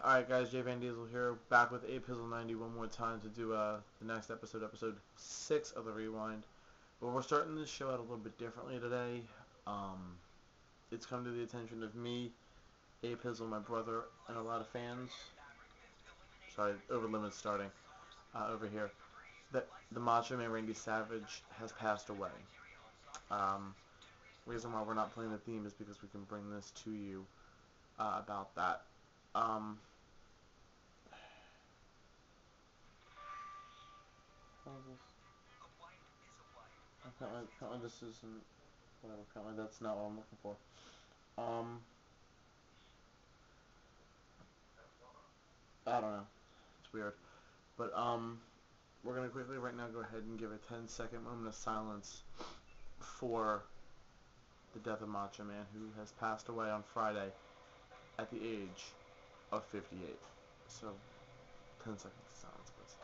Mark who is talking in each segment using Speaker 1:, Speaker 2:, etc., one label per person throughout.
Speaker 1: Alright guys, Jay Van Diesel here, back with Apizzle90 one more time to do the next episode, episode 6 of the Rewind. But we're starting this show out a little bit differently today. It's come to the attention of me, Apizzle, my brother, and a lot of fans. Sorry, Over Limits starting over here. That the Macho Man Randy Savage has passed away. Reason why we're not playing the theme is because we can bring this to you about that. Apparently this isn't whatever. Apparently that's not what I'm looking for. I don't know. It's weird. But we're gonna quickly right now go ahead and give a 10-second moment of silence for the death of Macho Man, who has passed away on Friday at the age of 58. So 10 seconds of silence, please.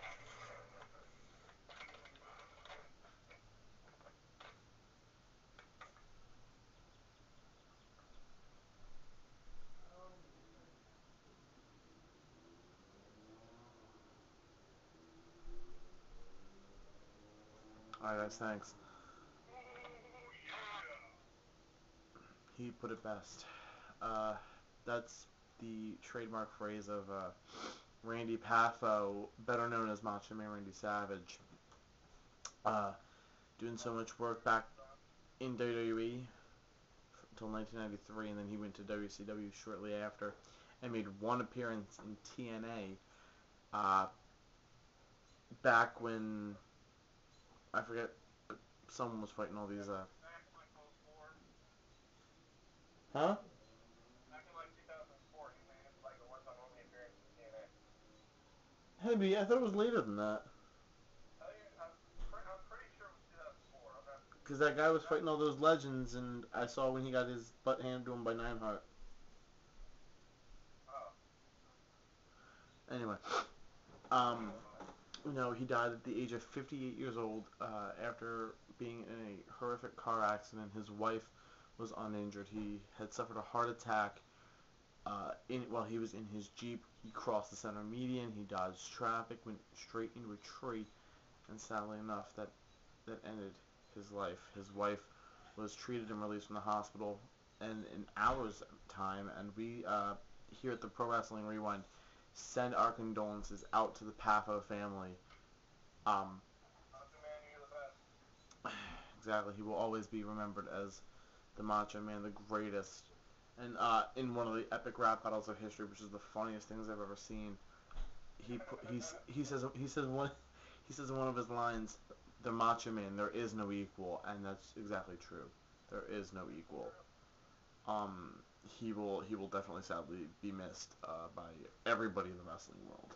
Speaker 1: Alright guys, thanks. He put it best. That's the trademark phrase of Randy Paffo, better known as Macho Man Randy Savage. Doing so much work back in WWE until 1993, and then he went to WCW shortly after and made one appearance in TNA back when, I forget, someone was fighting all these huh? Maybe, I thought it was later than that. Because that guy was fighting all those legends, and I saw when he got his butt handed to him by Neidhart. Anyway, he died at the age of 58 years old after being in a horrific car accident. His wife was uninjured. He had suffered a heart attack while he was in his Jeep. He crossed the center median. He dodged traffic, went straight into a tree, and sadly enough, that ended his life. His wife was treated and released from the hospital in hours time, and we here at the Pro Wrestling Rewind send our condolences out to the Paffo family. Exactly, he will always be remembered as the Macho Man, the greatest, and in one of the epic rap battles of history, which is the funniest things I've ever seen. He says in one of his lines, "The Macho Man, there is no equal," and that's exactly true. There is no equal. He will definitely sadly be missed by everybody in the wrestling world.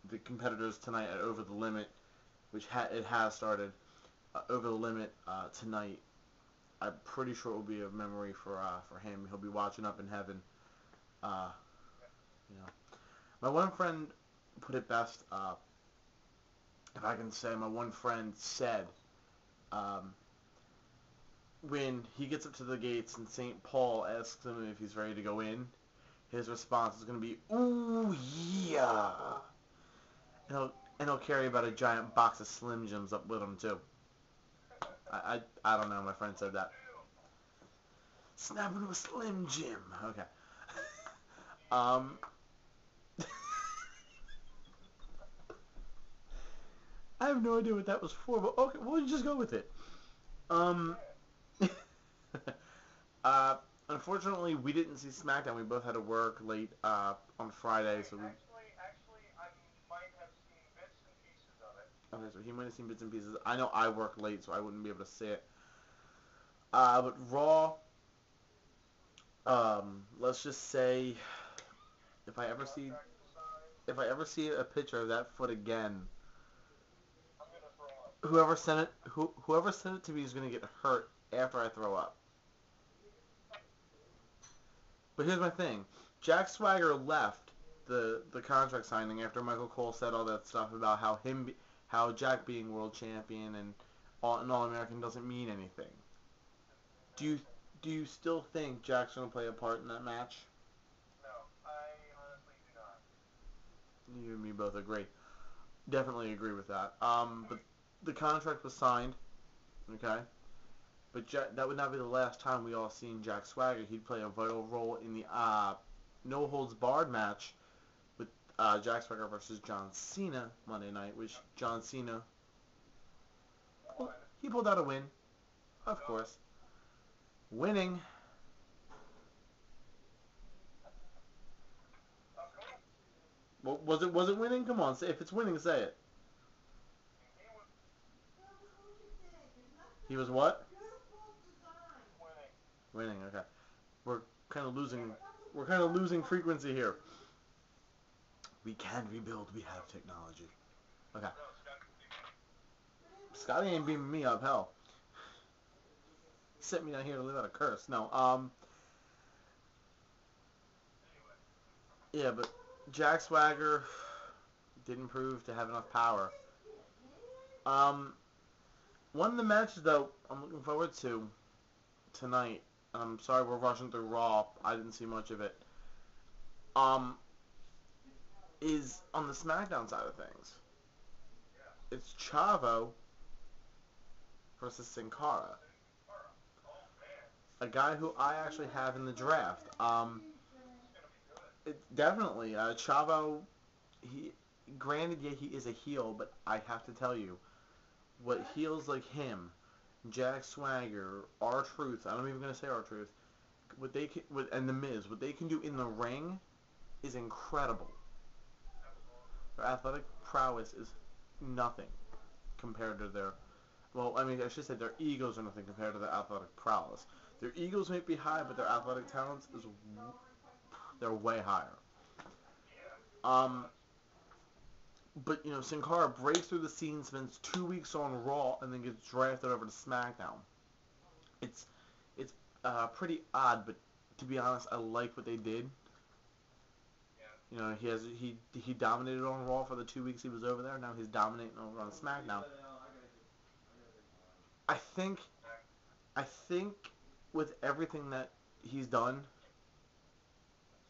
Speaker 1: The competitors tonight at Over the Limit, which it has started, Over the Limit tonight. I'm pretty sure it will be a memory for him. He'll be watching up in heaven. My one friend put it best. If I can say, my one friend said, when he gets up to the gates and St. Paul asks him if he's ready to go in, his response is going to be, "Ooh, yeah." And he'll carry about a giant box of Slim Jims up with him, too. I don't know, my friend said that. Snap into a Slim Jim. Okay. I have no idea what that was for, but okay, we'll just go with it. Unfortunately, we didn't see SmackDown. We both had to work late on Friday, so I might have seen bits and pieces of it. Okay, so he might have seen bits and pieces. I know I worked late, so I wouldn't be able to see it. But Raw, let's just say, if I ever see a picture of that foot again, whoever sent it to me is gonna get hurt after I throw up. But here's my thing: Jack Swagger left the contract signing after Michael Cole said all that stuff about how Jack being world champion and All-American doesn't mean anything. Do you still think Jack's gonna play a part in that match? You and me both agree. Definitely agree with that. But the contract was signed, okay? But that would not be the last time we all seen Jack Swagger. He'd play a vital role in the no holds barred match with Jack Swagger versus John Cena Monday night, which John Cena, well, he pulled out a win, of course, winning. Well, was it winning? Come on, say if it's winning, say it. He was what? Winning. Okay. We're kind of losing. We're kind of losing frequency here. We can rebuild. We have technology. Okay. Scotty ain't beaming me up. Hell, he sent me down here to live out a curse. No. Yeah, but Jack Swagger didn't prove to have enough power. Um, One of the matches though I'm looking forward to tonight. And I'm sorry we're rushing through Raw. I didn't see much of it. Um, is on the SmackDown side of things. It's Chavo versus Sin Cara, a guy who I actually have in the draft. Definitely Chavo. He, granted, yeah, he is a heel, but I have to tell you, what heels like him, Jack Swagger, R-Truth. I'm not even gonna say R-Truth. What they can, and the Miz, what they can do in the ring is incredible. Their athletic prowess is nothing compared to their, well, I mean, I should say their egos are nothing compared to their athletic prowess. Their egos may be high, but their athletic talents is, they're way higher. Um, but you know, Sin Cara breaks through the scene, spends 2 weeks on Raw, and then gets drafted over to SmackDown. It's it's pretty odd, but to be honest, I like what they did. You know, he dominated on Raw for the 2 weeks he was over there. Now he's dominating over on SmackDown. I think I think with everything that he's done,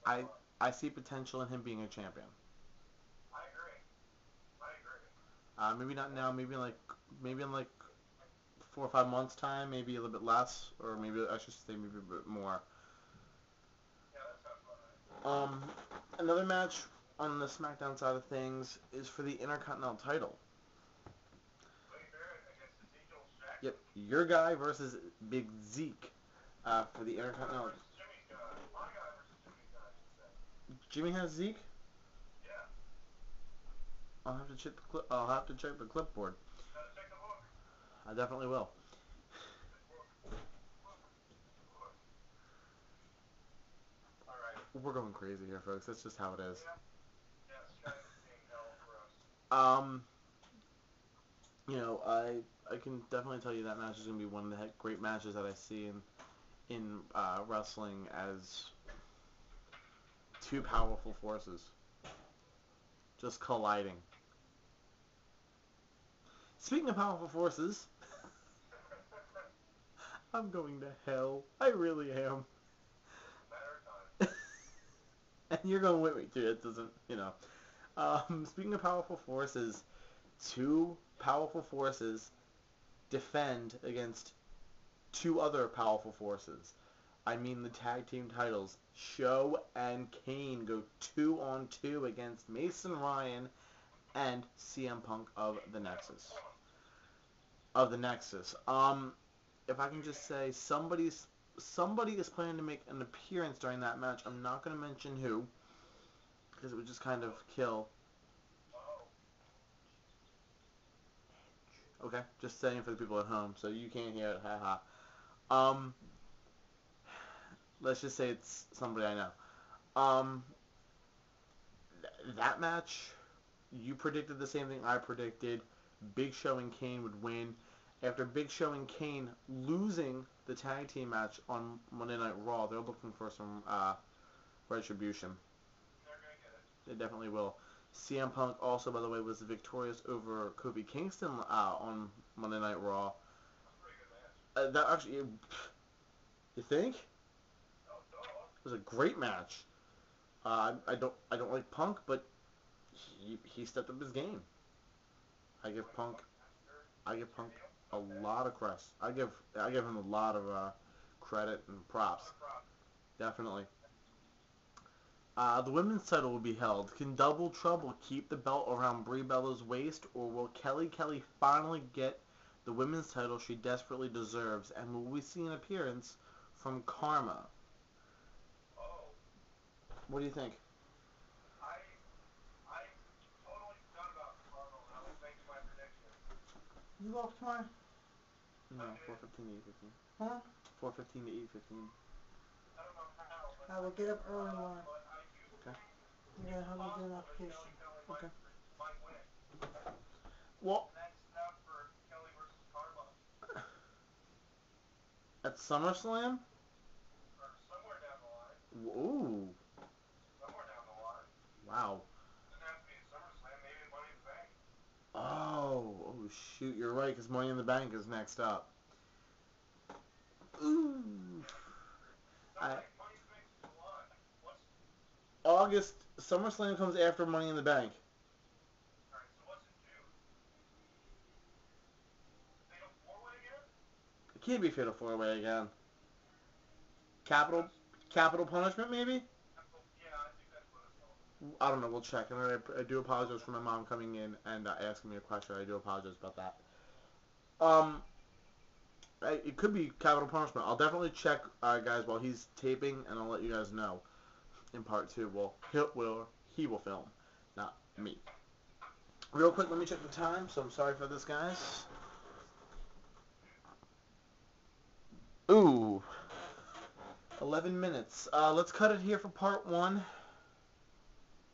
Speaker 1: I I see potential in him being a champion. Maybe not now. Maybe in like 4 or 5 months time. Maybe a little bit less, or maybe I should say maybe a bit more. Um, Another match on the SmackDown side of things is for the Intercontinental title. Yep, your guy versus Big Zeke for the Intercontinental. Jimmy has Zeke. I'll have to check the I'll have to check the clipboard. I definitely will. We're going crazy here, folks. That's just how it is. Um, I can definitely tell you that match is going to be one of the great matches that I see in wrestling as two powerful forces just colliding. Speaking of powerful forces, I'm going to hell. I really am. And you're going with me too. It doesn't. Speaking of powerful forces, two powerful forces defend against two other powerful forces. I mean the tag team titles. Show and Kane go 2-on-2 against Mason Ryan and CM Punk of the Nexus. If I can just say, somebody is planning to make an appearance during that match. I'm not going to mention who, because it would just kind of kill. Okay, just saying for the people at home, so you can't hear it. Haha. Um, let's just say it's somebody I know. That match, you predicted the same thing I predicted. Big Show and Kane would win. After Big Show and Kane losing the tag team match on Monday Night Raw, they're looking for some retribution. They definitely will. CM Punk also, by the way, was victorious over Kofi Kingston on Monday Night Raw. That actually, you think? It was a great match. I don't like Punk, but he stepped up his game. I give Punk I give Punk a lot of credit. I give him a lot of credit and props. Definitely. The women's title will be held. Can Double Trouble keep the belt around Brie Bella's waist, or will Kelly finally get the women's title she desperately deserves? And will we see an appearance from Karma? What do you think?
Speaker 2: You off tomorrow?
Speaker 1: No, 4:15 to 8:15.
Speaker 2: Huh?
Speaker 1: 4:15 to 8:15.
Speaker 2: I will get up early tomorrow.
Speaker 1: Okay.
Speaker 2: I'm gonna help me get an application.
Speaker 1: Okay. Well, at SummerSlam? Ooh. Wow. Oh shoot, you're right, because Money in the Bank is next up. Ooh. I, August, SummerSlam comes after Money in the Bank. It can't be Fatal 4-Way again. Capital Capital Punishment, maybe? I don't know, we'll check. And I do apologize for my mom coming in and asking me a question. I do apologize about that. Um, it could be Capital Punishment. I'll definitely check, guys, while he's taping, and I'll let you guys know in part 2. Well, he will film, not me. Real quick, let me check the time, so I'm sorry for this, guys. Ooh, 11 minutes. Let's cut it here for part 1.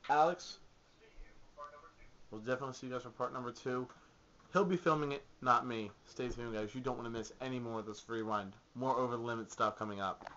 Speaker 1: Alex, we'll definitely see you guys for part number 2. He'll be filming it, not me. Stay tuned, guys. You don't want to miss any more of this rewind. More Over the Limit stuff coming up.